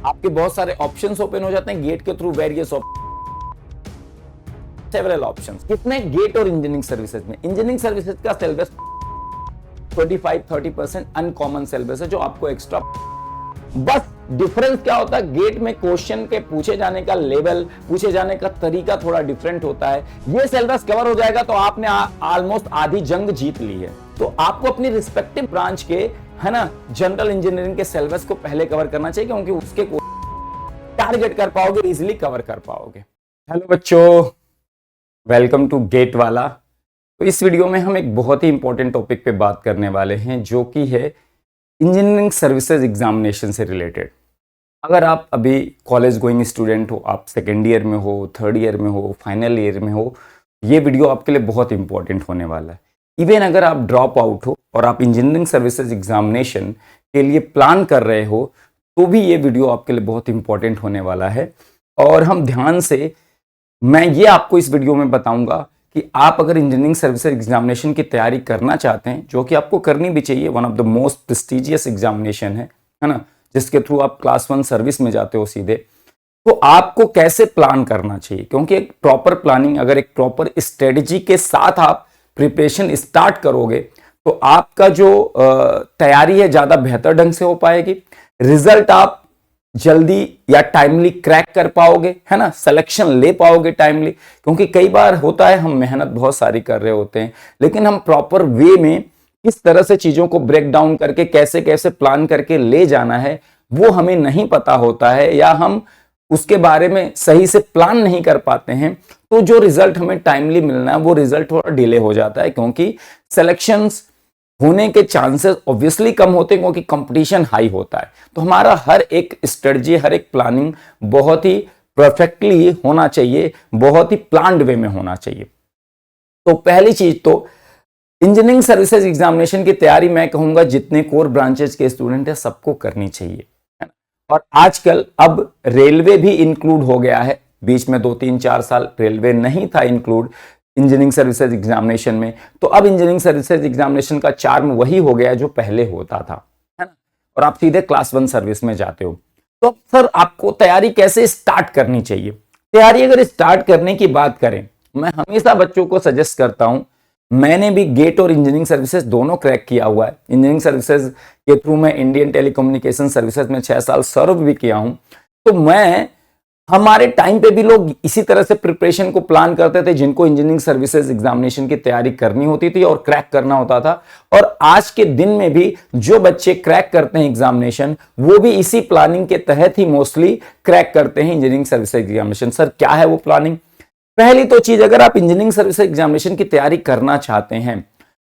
आपके बहुत सारे ऑप्शंस ओपन हो जाते हैं गेट के थ्रू, वेरियस सेवरल ऑप्शंस। किसमें? गेट और इंजीनियरिंग सर्विसेज में। इंजीनियरिंग सर्विसेज का सिलेबस 25-30% अनकॉमन सिलेबस है जो आपको एक्स्ट्रा। बस डिफरेंस क्या होता है, गेट में क्वेश्चन के पूछे जाने का लेवल, पूछे जाने का तरीका थोड़ा डिफरेंट होता है। ये सिलेबस कवर हो जाएगा तो आपने ऑलमोस्ट आधी जंग जीत ली है। तो आपको अपनी रिस्पेक्टिव ब्रांच के, है ना, जनरल इंजीनियरिंग के सिलेबस को पहले कवर करना चाहिए, क्योंकि उसके टारगेट कर पाओगे, इजीली कवर कर पाओगे। हेलो बच्चों, वेलकम टू गेट वाला। तो इस वीडियो में हम एक बहुत ही इंपॉर्टेंट टॉपिक पे बात करने वाले हैं, जो कि है इंजीनियरिंग सर्विसेज एग्जामिनेशन से रिलेटेड। अगर आप अभी कॉलेज गोइंग स्टूडेंट हो, आप सेकेंड ईयर में हो, थर्ड ईयर में हो, फाइनल ईयर में हो, ये वीडियो आपके लिए बहुत इंपॉर्टेंट होने वाला है। इवन अगर आप ड्रॉप आउट हो और आप इंजीनियरिंग सर्विसेज एग्जामिनेशन के लिए प्लान कर रहे हो, तो भी ये वीडियो आपके लिए बहुत इंपॉर्टेंट होने वाला है। और हम ध्यान से, मैं ये आपको इस वीडियो में बताऊंगा कि आप अगर इंजीनियरिंग सर्विसेज एग्जामिनेशन की तैयारी करना चाहते हैं, जो कि आपको करनी भी चाहिए, one of the most prestigious examination है ना, जिसके थ्रू आप क्लास 1 सर्विस में जाते हो सीधे, तो आपको कैसे प्लान करना चाहिए। क्योंकि एक प्रॉपर प्लानिंग, अगर एक प्रॉपर स्ट्रेटजी के साथ आप प्रिपरेशन स्टार्ट करोगे, तो आपका जो तैयारी है ज़्यादा बेहतर ढंग से हो पाएगी, रिजल्ट आप जल्दी या टाइमली क्रैक कर पाओगे, है ना, सिलेक्शन ले पाओगे टाइमली। क्योंकि कई बार होता है हम मेहनत बहुत सारी कर रहे होते हैं, लेकिन हम प्रॉपर वे में किस तरह से चीजों को ब्रेक डाउन करके कैसे कैसे प्लान करके ले जाना है, वो हमें नहीं पता होता है, या हम उसके बारे में सही से प्लान नहीं कर पाते हैं। तो जो रिजल्ट हमें टाइमली मिलना है, वो रिजल्ट थोड़ा डिले हो जाता है, क्योंकि सिलेक्शंस होने के चांसेस ऑब्वियसली कम होते हैं, क्योंकि कंपटीशन हाई होता है। तो हमारा हर एक स्ट्रेटजी, हर एक प्लानिंग बहुत ही परफेक्टली होना चाहिए, बहुत ही प्लान्ड वे में होना चाहिए। तो पहली चीज तो इंजीनियरिंग सर्विसेज एग्जामिनेशन की तैयारी मैं कहूंगा जितने कोर ब्रांचेस के स्टूडेंट है सबको करनी चाहिए, है ना। और आजकल अब रेलवे भी इंक्लूड हो गया है। बीच में 2-3-4 साल रेलवे नहीं था इंक्लूड इंजीनियरिंग सर्विसेज एग्जामिनेशन में, तो अब इंजीनियरिंग सर्विसेज एग्जामिनेशन का चार्म वही हो गया जो पहले होता था, है ना। और आप सीधे क्लास 1 सर्विस में जाते हो। तो सर, आपको तैयारी कैसे स्टार्ट करनी चाहिए? तैयारी अगर स्टार्ट करने की बात करें, मैं हमेशा बच्चों को सजेस्ट करता हूं, मैंने भी गेट और इंजीनियरिंग सर्विसेज दोनों क्रैक किया हुआ है। इंजीनियरिंग सर्विसेज के थ्रू मैं इंडियन टेलीकम्युनिकेशन सर्विसेज में 6 साल सर्व भी किया हूं। तो मैं, हमारे टाइम पे भी लोग इसी तरह से प्रिपरेशन को प्लान करते थे, जिनको इंजीनियरिंग सर्विसेज एग्जामिनेशन की तैयारी करनी होती थी और क्रैक करना होता था। और आज के दिन में भी जो बच्चे क्रैक करते हैं एग्जामिनेशन, वो भी इसी प्लानिंग के तहत ही मोस्टली क्रैक करते हैं इंजीनियरिंग सर्विसेज एग्जामिनेशन। सर, क्या है वो प्लानिंग? पहली तो चीज, अगर आप इंजीनियरिंग सर्विसेज एग्जामिनेशन की तैयारी करना चाहते हैं,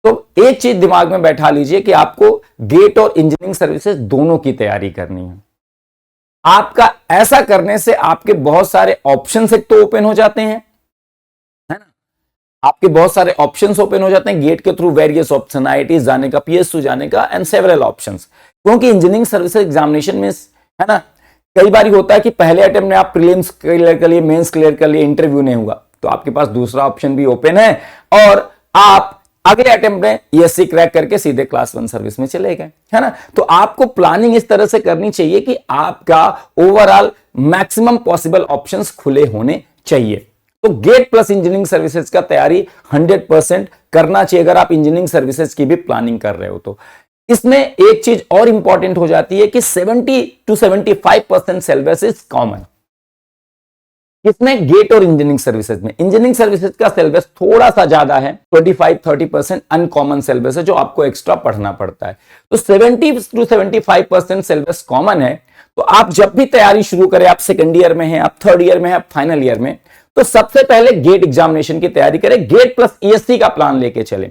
तो एक चीज दिमाग में बैठा लीजिए कि आपको गेट और इंजीनियरिंग सर्विसेज दोनों की तैयारी करनी है। आपका ऐसा करने से आपके बहुत सारे ऑप्शंस एक तो ओपन हो जाते हैं, है ना। आपके बहुत सारे ऑप्शंस ओपन हो जाते हैं गेट के थ्रू, वेरियस ऑप्शन, आईआईटी जाने का, पीएसयू जाने का, एंड सेवरल ऑप्शंस। क्योंकि इंजीनियरिंग सर्विसेज एग्जामिनेशन में, है ना, कई बार होता है कि पहले अटेम्प्ट में आप प्रीलिम्स क्लियर कर लिए, मेंस क्लियर कर लिए, इंटरव्यू नहीं हुआ, तो आपके पास दूसरा ऑप्शन भी ओपन है, और आप अगले अटेम्प्ट में ईएससी क्रैक करके सीधे क्लास 1 सर्विस में चले गए, है ना। तो आपको प्लानिंग इस तरह से करनी चाहिए कि आपका ओवरऑल मैक्सिमम पॉसिबल ऑप्शंस खुले होने चाहिए। तो गेट प्लस इंजीनियरिंग सर्विसेज का तैयारी 100% करना चाहिए, अगर आप इंजीनियरिंग सर्विसेज की भी प्लानिंग कर रहे हो तो। इसमें एक चीज और इंपॉर्टेंट हो जाती है कि 70-75% सिलेबस इज कॉमन। किसमें? गेट और इंजीनियरिंग सर्विसेज में। इंजीनियरिंग सर्विसेज का सिलेबस थोड़ा सा ज्यादा है, 25-30% अनकॉमन सिलेबस है जो आपको एक्स्ट्रा पढ़ना पड़ता है। तो 70-75% सिलेबस कॉमन है। तो आप जब भी तैयारी शुरू करें, आप सेकेंड ईयर में हैं, आप थर्ड ईयर में हैं, आप फाइनल ईयर में, तो सबसे पहले गेट एग्जामिनेशन की तैयारी करें, गेट प्लस ईएससी का प्लान लेके चले।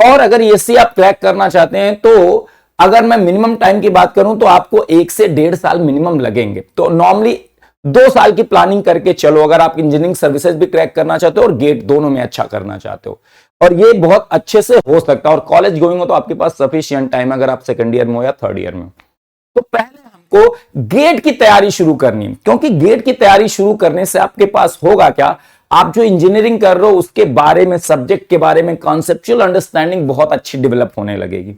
और अगर ईएससी आप क्रैक करना चाहते हैं, तो अगर मैं मिनिमम टाइम की बात करूं तो आपको 1 से 1.5 साल मिनिमम लगेंगे। तो नॉर्मली 2 साल की प्लानिंग करके चलो, अगर आप इंजीनियरिंग सर्विसेज भी क्रैक करना चाहते हो और गेट दोनों में अच्छा करना चाहते हो। और ये बहुत अच्छे से हो सकता है, और कॉलेज गोइंग हो तो आपके पास सफिशिएंट टाइम, अगर आप सेकंड ईयर में हो या थर्ड ईयर में। तो पहले हमको गेट की तैयारी शुरू करनी है, क्योंकि गेट की तैयारी शुरू करने से आपके पास होगा क्या, आप जो इंजीनियरिंग कर रहे हो उसके बारे में, सब्जेक्ट के बारे में कॉन्सेप्चुअल अंडरस्टैंडिंग बहुत अच्छी डेवलप होने लगेगी।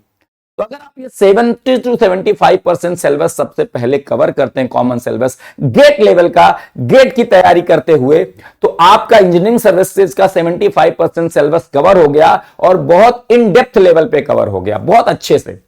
तो अगर आप ये 70 to 75% सिलेबस सबसे पहले कवर करते हैं, कॉमन सिलेबस गेट लेवल का, गेट की तैयारी करते हुए, तो आपका इंजीनियरिंग सर्विसेज का 75% सिलेबस कवर हो गया और बहुत इन डेप्थ लेवल पे कवर हो गया, बहुत अच्छे से।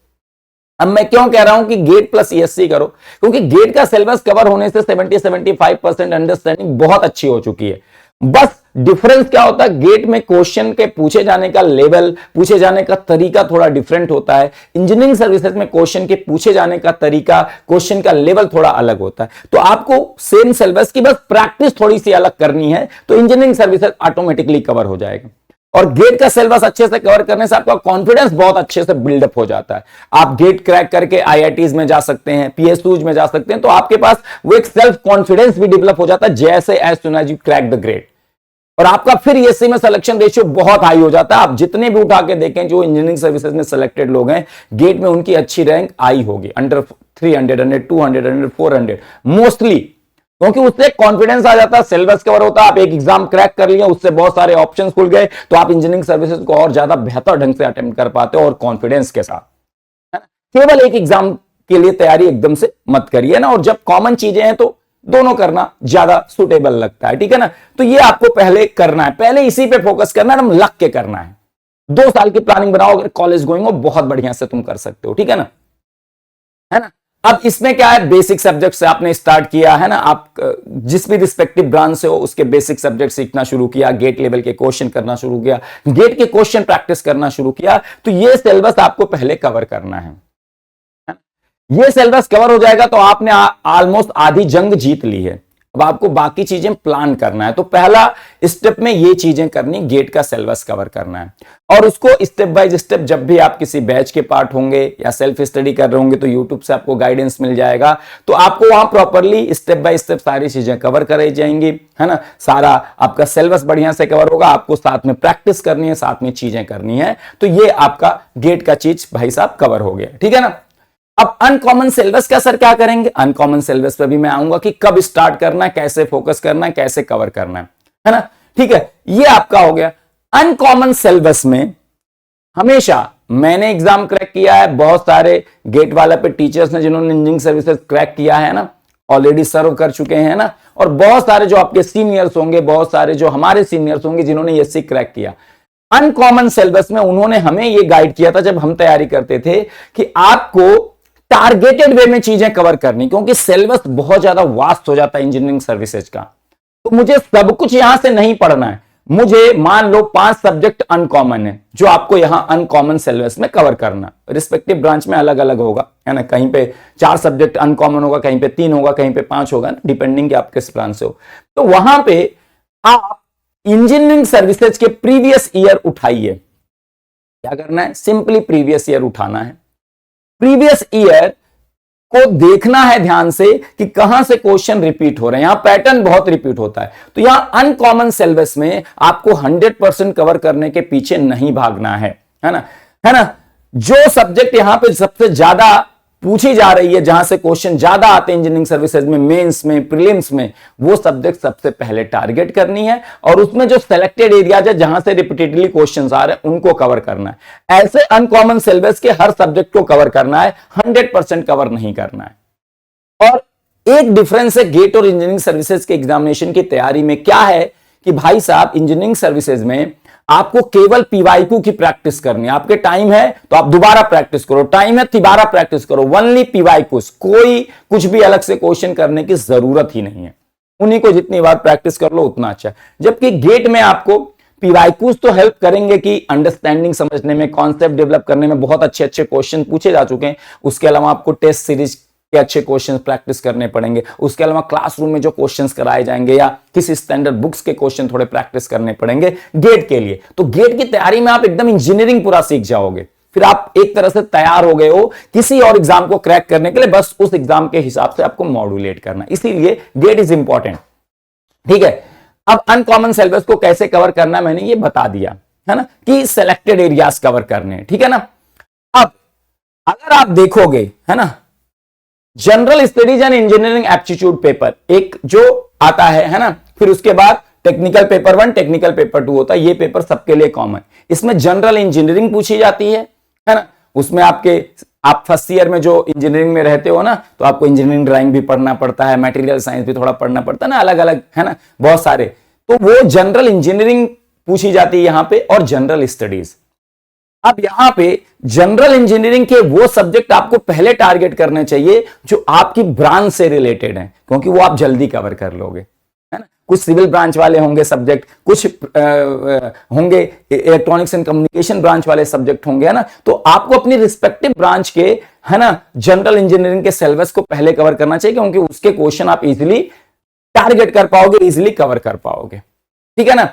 अब मैं क्यों कह रहा हूं कि गेट प्लस ईएससी करो, क्योंकि गेट का सिलेबस कवर होने से 70-75% अंडरस्टैंडिंग बहुत अच्छी हो चुकी है। बस डिफरेंस क्या होता है, गेट में क्वेश्चन के पूछे जाने का लेवल, पूछे जाने का तरीका थोड़ा डिफरेंट होता है। इंजीनियरिंग सर्विसेज में क्वेश्चन के पूछे जाने का तरीका, क्वेश्चन का लेवल थोड़ा अलग होता है। तो आपको सेम सिलेबस की बस प्रैक्टिस थोड़ी सी अलग करनी है, तो इंजीनियरिंग सर्विसेज ऑटोमेटिकली कवर हो जाएगा। और गेट का सिलेबस अच्छे से कवर करने से आपका कॉन्फिडेंस बहुत अच्छे से बिल्डअप हो जाता है। आप गेट क्रैक करके आईआईटीज में जा सकते हैं, पीएसयूज में जा सकते हैं, तो आपके पास वो एक सेल्फ कॉन्फिडेंस भी डेवलप हो जाता है, जैसे as soon as you crack the grade. और आपका फिर ईएससी में सिलेक्शन रेशियो बहुत हाई हो जाता है। आप जितने भी उठा के देखें जो इंजीनियरिंग सर्विसेज में सिलेक्टेड लोग हैं, गेट में उनकी अच्छी रैंक आई होगी, अंडर 300, अंडर 200, अंडर 400 मोस्टली, क्योंकि उससे कॉन्फिडेंस आ जाता है, सिलेबस कवर होता है, आप एक एग्जाम क्रैक कर लिया, उससे बहुत सारे ऑप्शंस खुल गए, तो आप इंजीनियरिंग सर्विसेज को और ज्यादा बेहतर ढंग से अटेम्प्ट कर पाते हो और कॉन्फिडेंस के साथ, है ना। केवल एक एग्जाम के लिए तैयारी एकदम से मत करिए ना, और जब कॉमन चीजें हैं तो दोनों करना ज्यादा सुटेबल लगता है, ठीक है ना। तो ये आपको पहले करना है, पहले इसी पे फोकस करना है, लग के करना है। 2 साल की प्लानिंग बनाओ, अगर कॉलेज गोइंग हो बहुत बढ़िया से तुम कर सकते हो, ठीक है ना, है ना। अब इसमें क्या है, बेसिक सब्जेक्ट से आपने स्टार्ट किया है ना, आप जिस भी रिस्पेक्टिव ब्रांच से हो उसके बेसिक सब्जेक्ट सीखना शुरू किया, गेट लेवल के क्वेश्चन करना शुरू किया, गेट के क्वेश्चन प्रैक्टिस करना शुरू किया, तो ये सिलेबस आपको पहले कवर करना है। ये सिलेबस कवर हो जाएगा तो आपने ऑलमोस्ट आधी जंग जीत ली है। अब आपको बाकी चीजें प्लान करना है, तो पहला स्टेप में ये चीजें करनी, गेट का सिलेबस कवर करना है, और उसको स्टेप बाय स्टेप जब भी आप किसी बैच के पार्ट होंगे या सेल्फ स्टडी कर रहे होंगे तो यूट्यूब से आपको गाइडेंस मिल जाएगा, तो आपको वहां प्रॉपरली स्टेप बाय स्टेप सारी चीजें कवर कराई जाएंगी, है ना। सारा आपका सिलेबस बढ़िया से कवर होगा, आपको साथ में प्रैक्टिस करनी है, साथ में चीजें करनी है, तो ये आपका गेट का चीज भाई साहब कवर हो गया, ठीक है ना। अब अनकॉमन सिलेबस का सर क्या करेंगे, अनकॉमन सिलेबस पे भी मैं आऊंगा कि कब स्टार्ट करना है, कैसे फोकस करना है, कैसे कवर करना है ना, ठीक है। ये आपका हो गया। अनकॉमन सिलेबस में हमेशा मैंने एग्जाम क्रैक किया है, बहुत सारे गेट वाला पे टीचर्स ने जिन्होंने इंजीनियरिंग सर्विसेज क्रैक किया है ना, ऑलरेडी सर्व कर चुके हैं ना, और बहुत सारे जो आपके सीनियर्स होंगे, बहुत सारे जो हमारे सीनियर्स होंगे जिन्होंने एससी क्रैक किया, अनकॉमन सिलेबस में उन्होंने हमें ये गाइड किया था जब हम तैयारी करते थे कि आपको टारगेटेड वे में चीजें कवर करनी, क्योंकि सिलेबस बहुत ज्यादा वास्ट हो जाता है इंजीनियरिंग सर्विसेज का, तो मुझे सब कुछ यहां से नहीं पढ़ना है। मुझे मान लो 5 सब्जेक्ट अनकॉमन है जो आपको यहां अनकॉमन सिलेबस में कवर करना, रिस्पेक्टिव ब्रांच में अलग अलग होगा, है ना, कहीं पे 4 सब्जेक्ट अनकॉमन होगा, कहीं पे 3 होगा, कहीं पे 5 होगा, डिपेंडिंग आप किस ब्रांच से हो। तो वहां पे आप इंजीनियरिंग सर्विसेज के प्रीवियस ईयर उठाइए। क्या करना है, सिंपली प्रीवियस ईयर उठाना है, प्रीवियस ईयर को देखना है ध्यान से कि कहां से क्वेश्चन रिपीट हो रहे हैं, यहां पैटर्न बहुत रिपीट होता है, तो यहां अनकॉमन सिलेबस में आपको 100% कवर करने के पीछे नहीं भागना है ना, है ना। जो सब्जेक्ट यहां पे सबसे ज्यादा पूछी जा रही है, जहां से क्वेश्चन ज्यादा आते हैं इंजीनियरिंग सर्विसेज में, मेंस में, प्रीलिम्स में, वो सब्जेक्ट सबसे पहले टारगेट करनी है, और उसमें जो सेलेक्टेड एरियाज है जहां से रिपीटेडली क्वेश्चंस आ रहे हैं उनको कवर करना है। ऐसे अनकॉमन सिलेबस के हर सब्जेक्ट को कवर करना है, 100% कवर नहीं करना है। और एक डिफरेंस है गेट और इंजीनियरिंग सर्विसेज के एग्जामिनेशन की तैयारी में, क्या है कि भाई साहब इंजीनियरिंग सर्विसेज में आपको केवल पीवाईक्यू की प्रैक्टिस करनी है। आपके टाइम है तो आप दोबारा प्रैक्टिस करो, टाइम है दोबारा प्रैक्टिस करो, ओनली पीवाईक्यूज, कोई कुछ भी अलग से क्वेश्चन करने की जरूरत ही नहीं है, उन्हीं को जितनी बार प्रैक्टिस कर लो उतना अच्छा। जबकि गेट में आपको पीवाईक्यूज तो हेल्प करेंगे कि अंडरस्टैंडिंग समझने में, कॉन्सेप्ट डेवलप करने में बहुत अच्छे अच्छे क्वेश्चन पूछे जा चुके हैं, उसके अलावा आपको टेस्ट सीरीज के अच्छे क्वेश्चंस प्रैक्टिस करने पड़ेंगे, उसके अलावा क्लासरूम में जो क्वेश्चंस कराए जाएंगे या किसी स्टैंडर्ड बुक्स के क्वेश्चन थोड़े प्रैक्टिस करने पड़ेंगे गेट के लिए। तो गेट की तैयारी में आप एकदम इंजीनियरिंग पूरा सीख जाओगे, फिर आप एक तरह से तैयार हो गए हो किसी और एग्जाम को क्रैक करने के लिए, बस उस एग्जाम के हिसाब से आपको मॉड्यूलेट करना, इसीलिए गेट इज इंपॉर्टेंट, ठीक है। अब अनकॉमन सिलेबस को कैसे कवर करना मैंने ये बता दिया, है ना, कि सिलेक्टेड एरियाज कवर करने, ठीक है ना। अब अगर आप देखोगे, है ना, general studies and engineering aptitude paper एक जो आता है ना, फिर उसके बाद टेक्निकल पेपर 1, टेक्निकल पेपर 2 होता है, ये पेपर सबके लिए कॉमन। इसमें जनरल इंजीनियरिंग पूछी जाती है ना, उसमें आप फर्स्ट ईयर में जो इंजीनियरिंग में रहते हो ना, तो आपको इंजीनियरिंग ड्राइंग भी पढ़ना पड़ता है, मटेरियल साइंस भी थोड़ा पढ़ना पड़ता है ना, अलग अलग है ना, बहुत सारे। तो वो जनरल इंजीनियरिंग पूछी जाती है यहां पे, और जनरल स्टडीज। अब यहां पे जनरल इंजीनियरिंग के वो सब्जेक्ट आपको पहले टारगेट करने चाहिए जो आपकी ब्रांच से रिलेटेड हैं, क्योंकि वो आप जल्दी कवर कर लोगे, है ना। कुछ सिविल ब्रांच वाले होंगे सब्जेक्ट, कुछ होंगे इलेक्ट्रॉनिक्स एंड कम्युनिकेशन ब्रांच वाले सब्जेक्ट होंगे, है ना। तो आपको अपनी रिस्पेक्टिव ब्रांच के, है ना, जनरल इंजीनियरिंग के सिलेबस को पहले कवर करना चाहिए, क्योंकि उसके क्वेश्चन आप इजीली टारगेट कर पाओगे, इजीली कवर कर पाओगे, ठीक है ना।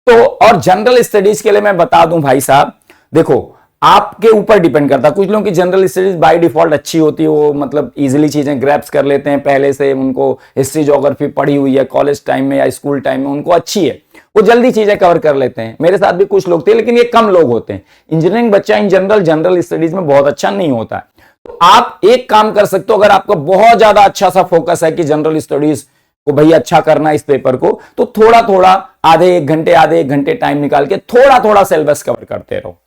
तो और जनरल स्टडीज के लिए मैं बता दूं भाई साहब, देखो आपके ऊपर डिपेंड करता है। कुछ लोगों की जनरल स्टडीज बाय डिफॉल्ट अच्छी होती है, वो मतलब इजीली चीजें ग्रैप्स कर लेते हैं, पहले से उनको हिस्ट्री ज्योग्राफी पढ़ी हुई है कॉलेज टाइम में या स्कूल टाइम में, उनको अच्छी है, वो जल्दी चीजें कवर कर लेते हैं। मेरे साथ भी कुछ लोग थे, लेकिन ये कम लोग होते हैं। इंजीनियरिंग बच्चा इन जनरल स्टडीज में बहुत अच्छा नहीं होता है। तो आप एक काम कर सकते हो, अगर आपका बहुत ज्यादा अच्छा सा फोकस है कि जनरल स्टडीज को भैया अच्छा करना इस पेपर को, तो थोड़ा थोड़ा आधे एक घंटे टाइम निकाल के थोड़ा थोड़ा सिलेबस कवर करते रहो,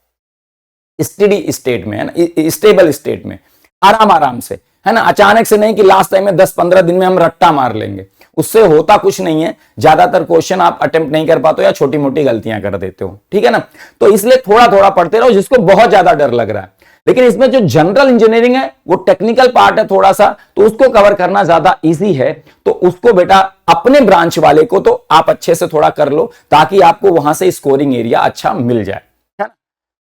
स्टडी स्टेट में, है ना, स्टेबल स्टेट में, आराम आराम से, है ना। अचानक से नहीं कि लास्ट टाइम में 10-15 दिन में हम रट्टा मार लेंगे, उससे होता कुछ नहीं है। ज्यादातर क्वेश्चन आप अटेम्प्ट नहीं कर पाते हो या छोटी मोटी गलतियां कर देते हो, ठीक है ना। तो इसलिए थोड़ा थोड़ा पढ़ते रहो, जिसको बहुत ज्यादा डर लग रहा है। लेकिन इसमें जो जनरल इंजीनियरिंग है वो टेक्निकल पार्ट है थोड़ा सा, तो उसको कवर करना ज्यादा इजी है। तो उसको बेटा अपने ब्रांच वाले को तो आप अच्छे से थोड़ा कर लो, ताकि आपको वहां से स्कोरिंग एरिया अच्छा मिल जाए, है ना।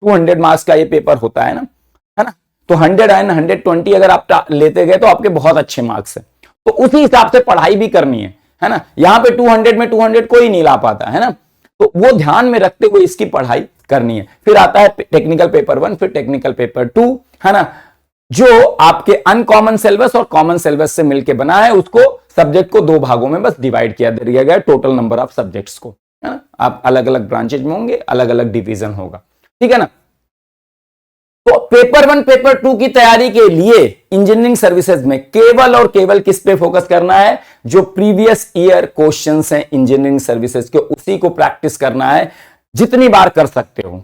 200 मार्क्स का ये पेपर होता है ना। तो 100 एंड 120 अगर आप लेते गए तो आपके बहुत अच्छे मार्क्स है। तो उसी हिसाब से पढ़ाई भी करनी है ना। यहां पे 200 में 200 कोई नहीं ला पाता, है ना। तो वो ध्यान में रखते हुए इसकी पढ़ाई करनी है। फिर आता है टेक्निकल पेपर 1, फिर टेक्निकल पेपर 2, है ना, जो आपके अनकॉमन सिलेबस और कॉमन सिलेबस से मिलकर बना है। उसको सब्जेक्ट को 2 भागों में बस डिवाइड किया दिया गया, टोटल नंबर ऑफ सब्जेक्ट्स को, है ना। आप अलग अलग ब्रांचेज में होंगे, अलग अलग डिवीजन होगा, ठीक है ना। तो पेपर 1 पेपर 2 की तैयारी के लिए इंजीनियरिंग सर्विसेज में केवल और केवल किस पे फोकस करना है, जो प्रीवियस ईयर क्वेश्चंस हैं इंजीनियरिंग सर्विसेज के, उसी को प्रैक्टिस करना है जितनी बार कर सकते हो।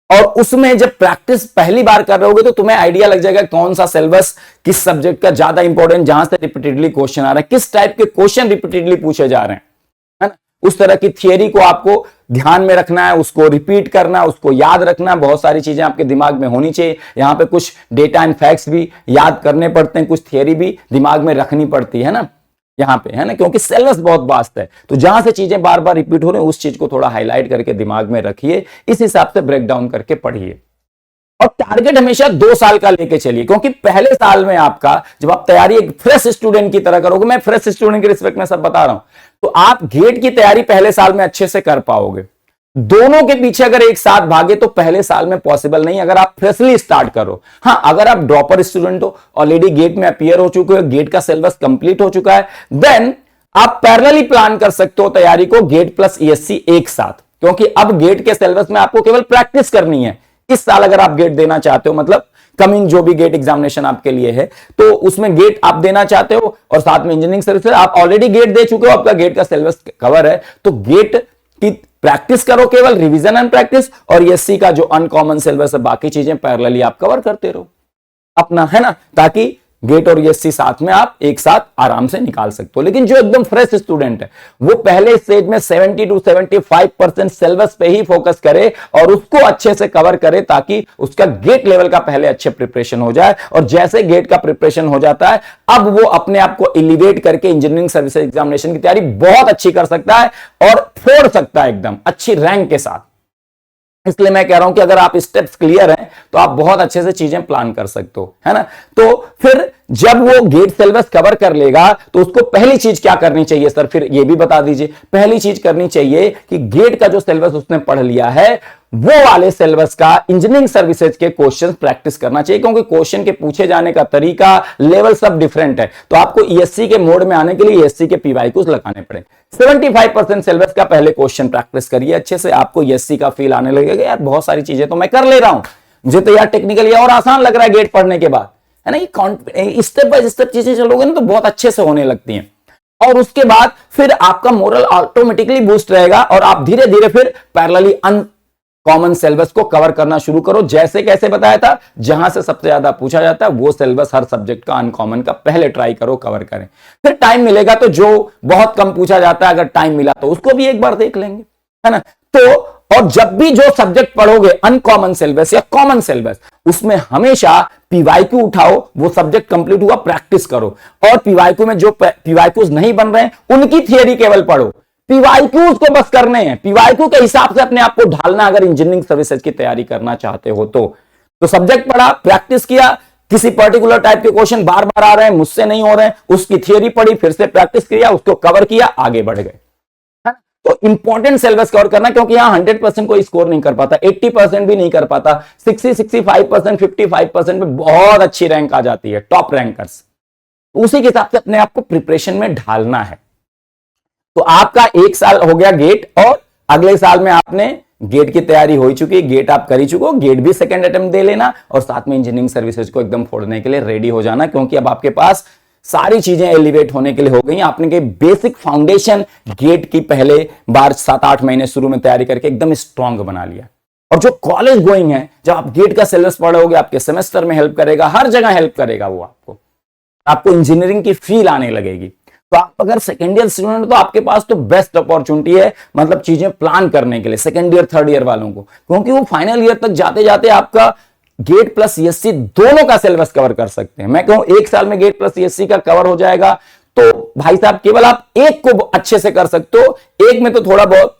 और उसमें जब प्रैक्टिस पहली बार कर रहे होगे तो तुम्हें आइडिया लग जाएगा कौन सा सिलेबस किस सब्जेक्ट का ज्यादा इंपॉर्टेंट, जहां से रिपीटेडली क्वेश्चन आ रहा है, किस टाइप के क्वेश्चन रिपीटेडली पूछे जा रहे हैं, है ना। उस तरह की थियरी को आपको ध्यान में रखना है, उसको रिपीट करना है, उसको याद रखना है। बहुत सारी चीजें आपके दिमाग में होनी चाहिए। यहां पे कुछ डेटा एंड फैक्ट्स भी याद करने पड़ते हैं, कुछ थियरी भी दिमाग में रखनी पड़ती है ना यहां पे, है ना, क्योंकि सिलेबस बहुत वास्ट है। तो जहां से चीजें बार बार रिपीट हो रही हैं, उस चीज को थोड़ा हाईलाइट करके दिमाग में रखिए, इस हिसाब से ब्रेक डाउन करके पढ़िए। और टारगेट हमेशा 2 साल का लेके चलिए, क्योंकि पहले साल में आपका जब आप तैयारी एक फ्रेश स्टूडेंट की तरह करोगे, मैं फ्रेश स्टूडेंट के रिस्पेक्ट में सब बता रहा हूं, तो आप गेट की तैयारी पहले साल में अच्छे से कर पाओगे। दोनों के पीछे अगर एक साथ भागे तो पहले साल में पॉसिबल नहीं, अगर आप फ्रेशली स्टार्ट करो। हां, अगर आप ड्रॉपर स्टूडेंट हो, ऑलरेडी गेट में अपीयर हो चुके हो, गेट का सिलेबस कंप्लीट हो चुका है, देन आप पैरेलली प्लान कर सकते हो तैयारी को, गेट प्लस ईएससी एक साथ। क्योंकि अब गेट के सिलेबस में आपको केवल प्रैक्टिस करनी है। इस साल अगर आप गेट देना चाहते हो, मतलब कमिंग जो भी गेट एग्जामिनेशन आपके लिए है, तो उसमें गेट आप देना चाहते हो और साथ में इंजीनियरिंग सर्विस, आप ऑलरेडी गेट दे चुके हो, आपका गेट का सिलेबस कवर है, तो गेट की प्रैक्टिस करो, केवल रिवीजन एंड प्रैक्टिस, और ईएससी का जो अनकॉमन सिलेबस है, बाकी चीजें पैरेलली आप कवर करते रहो अपना, है ना, ताकि गेट और ईएससी साथ में आप एक साथ आराम से निकाल सकते हो। लेकिन जो एकदम फ्रेश स्टूडेंट है, वो पहले स्टेज में 70 to 75% सिलेबस पे ही फोकस करे और उसको अच्छे से कवर करे, ताकि उसका गेट लेवल का पहले अच्छे प्रिपरेशन हो जाए। और जैसे गेट का प्रिपरेशन हो जाता है, अब वो अपने आप को एलिवेट करके इंजीनियरिंग सर्विसेज एग्जामिनेशन की तैयारी बहुत अच्छी कर सकता है और फोड़ सकता है एकदम अच्छी रैंक के साथ। इसलिए मैं कह रहा हूं कि अगर आप स्टेप्स क्लियर हैं तो आप बहुत अच्छे से चीजें प्लान कर सकते हो, है ना। तो फिर जब वो गेट सिलेबस कवर कर लेगा तो उसको पहली चीज क्या करनी चाहिए सर, फिर ये भी बता दीजिए। पहली चीज करनी चाहिए कि गेट का जो सिलेबस उसने पढ़ लिया है, वो वाले सिलेबस का इंजीनियरिंग सर्विसेज के क्वेश्चंस प्रैक्टिस करना चाहिए, क्योंकि क्वेश्चन के पूछे जाने का तरीका, लेवल सब डिफरेंट है। तो आपको ईएससी के मोड में आने के लिए ईएससी के पीवाईक्यूज लगाने पड़े। 75% सिलेबस का पहले क्वेश्चन प्रैक्टिस करिए अच्छे से, आपको ईएससी का फील आने लगेगा, यार बहुत सारी चीजें तो मैं कर ले रहा हूं, मुझे तो यार टेक्निकली और आसान लग रहा है गेट पढ़ने के बाद, है ना। स्टेप बाय स्टेप चीजें चलोगे ना तो बहुत अच्छे से होने लगती हैं। और उसके बाद फिर आपका मोरल ऑटोमेटिकली बूस्ट रहेगा और आप धीरे धीरे फिर पैरेलली कॉमन सिलेबस को कवर करना शुरू करो। जैसे कैसे बताया था, जहां से सबसे ज्यादा पूछा जाता है वो सिलेबस हर सब्जेक्ट का अनकॉमन का पहले ट्राई करो, कवर करें। फिर टाइम मिलेगा तो जो बहुत कम पूछा जाता है, अगर टाइम मिला तो उसको भी एक बार देख लेंगे, है ना। तो और जब भी जो सब्जेक्ट पढ़ोगे अनकॉमन सिलेबस या कॉमन सिलेबस, उसमें हमेशा पीवाईक्यू उठाओ, वो सब्जेक्ट कंप्लीट हुआ प्रैक्टिस करो। और पीवाईक्यू में जो पीवाईक्यूज नहीं बन रहे हैं उनकी थियरी केवल पढ़ो, पीवाईक्यूज को बस करने हैं। पीवाईक्यू के हिसाब से अपने आप को ढालना, अगर इंजीनियरिंग सर्विसेज की तैयारी करना चाहते हो तो सब्जेक्ट पढ़ा, प्रैक्टिस किया, किसी पर्टिकुलर टाइप के क्वेश्चन बार बार आ रहे हैं, मुझसे नहीं हो रहे हैं, उसकी थियरी पढ़ी, फिर से प्रैक्टिस किया, उसको कवर किया, आगे बढ़ गए। तो इंपॉर्टेंट सिलेबस कवर करना, क्योंकि यहां 100% कोई स्कोर नहीं कर पाता, 80% भी नहीं कर पाता, 60-65%, 55% में बहुत अच्छी रैंक आ जाती है, टॉप रैंकर्स। उसी के हिसाब से अपने आप को प्रिपरेशन में ढालना है। तो आपका 1 साल हो गया गेट, और अगले साल में आपने गेट की तैयारी हो चुकी, गेट आप कर ही चुको, गेट भी सेकंड अटेम्प्ट दे लेना, और साथ में इंजीनियरिंग सर्विसेज को एकदम फोड़ने के लिए रेडी हो जाना, क्योंकि अब आपके पास सारी चीजें एलिवेट होने के लिए हो गई। आपने के बेसिक फाउंडेशन गेट की पहले बार 7-8 महीने शुरू में तैयारी करके एकदम स्ट्रांग बना लिया। और जो कॉलेज गोइंग है, जब आप गेट का सिलेबस पढ़ोगे, आपके सेमेस्टर में हेल्प करेगा, हर जगह हेल्प करेगा, वो आपको इंजीनियरिंग की फील आने लगेगी। तो आप अगर सेकेंड ईयर स्टूडेंट हो तो आपके पास तो बेस्ट अपॉर्चुनिटी है, मतलब चीजें प्लान करने के लिए सेकेंड ईयर थर्ड ईयर वालों को, क्योंकि वो फाइनल ईयर तक जाते जाते आपका गेट प्लस सीएससी दोनों का सिलेबस कवर कर सकते हैं। मैं कहूं 1 साल में गेट प्लस सीएससी का कवर हो जाएगा, तो भाई साहब केवल आप एक को अच्छे से कर सकते हो, एक में तो थोड़ा बहुत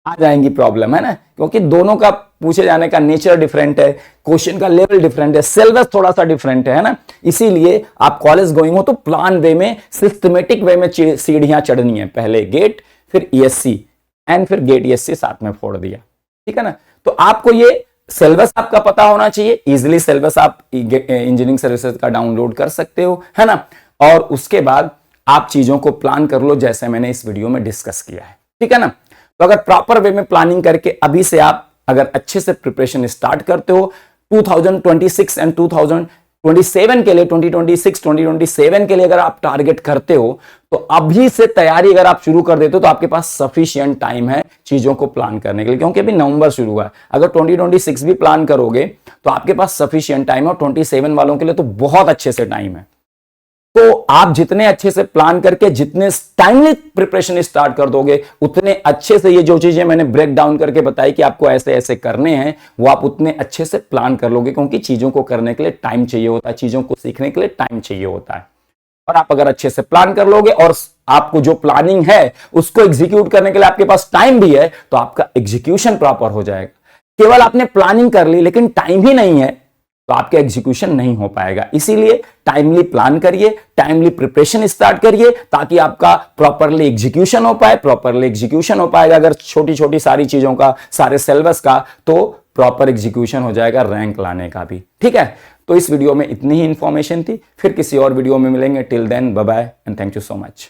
आ जाएंगी प्रॉब्लम, है ना, क्योंकि दोनों का पूछे जाने का नेचर डिफरेंट है, क्वेश्चन का लेवल डिफरेंट है, सिलेबस थोड़ा सा डिफरेंट है ना। इसीलिए आप कॉलेज गोइंग हो तो प्लान वे में, सिस्टमेटिक वे में सीढ़ियां चढ़नी है, पहले गेट फिर ईएससी एंड फिर गेट ईएससी साथ में फोड़ दिया, ठीक है ना। तो आपको ये सिलेबस आपका पता होना चाहिए, इजिली सिलेबस आप इंजीनियरिंग सर्विसेज का डाउनलोड कर सकते हो, है ना। और उसके बाद आप चीजों को प्लान कर लो, जैसे मैंने इस वीडियो में डिस्कस किया है, ठीक है ना। तो अगर प्रॉपर वे में प्लानिंग करके अभी से आप अगर अच्छे से प्रिपरेशन स्टार्ट करते हो, 2026 एंड 2027 के लिए, 2026-2027 के लिए अगर आप टारगेट करते हो, तो अभी से तैयारी अगर आप शुरू कर देते हो तो आपके पास सफिशिएंट टाइम है चीजों को प्लान करने के लिए, क्योंकि अभी नवंबर शुरू हुआ है। अगर 2026 भी प्लान करोगे तो आपके पास सफिशिएंट टाइम है, और 27 वालों के लिए तो बहुत अच्छे से टाइम है। तो आप जितने अच्छे से प्लान करके जितने टाइमली प्रिपरेशन स्टार्ट कर दोगे, उतने अच्छे से ये जो चीजें मैंने ब्रेक डाउन करके बताई कि आपको ऐसे ऐसे करने हैं, वो आप उतने अच्छे से प्लान कर लोगे, क्योंकि चीजों को करने के लिए टाइम चाहिए होता है, चीजों को सीखने के लिए टाइम चाहिए होता है। और आप अगर अच्छे से प्लान कर लोगे और आपको जो प्लानिंग है उसको एग्जीक्यूट करने के लिए आपके पास टाइम भी है, तो आपका एग्जीक्यूशन प्रॉपर हो जाएगा। केवल आपने प्लानिंग कर ली लेकिन टाइम ही नहीं है, तो आपका एग्जीक्यूशन नहीं हो पाएगा। इसीलिए टाइमली प्लान करिए, टाइमली प्रिपरेशन स्टार्ट करिए, ताकि आपका प्रॉपरली एग्जीक्यूशन हो पाए। प्रॉपरली एग्जीक्यूशन हो पाएगा अगर छोटी छोटी सारी चीजों का, सारे सिलेबस का, तो प्रॉपर एग्जीक्यूशन हो जाएगा रैंक लाने का भी, ठीक है। तो इस वीडियो में इतनी ही इंफॉर्मेशन थी, फिर किसी और वीडियो में मिलेंगे। Till then bye bye and thank you so much.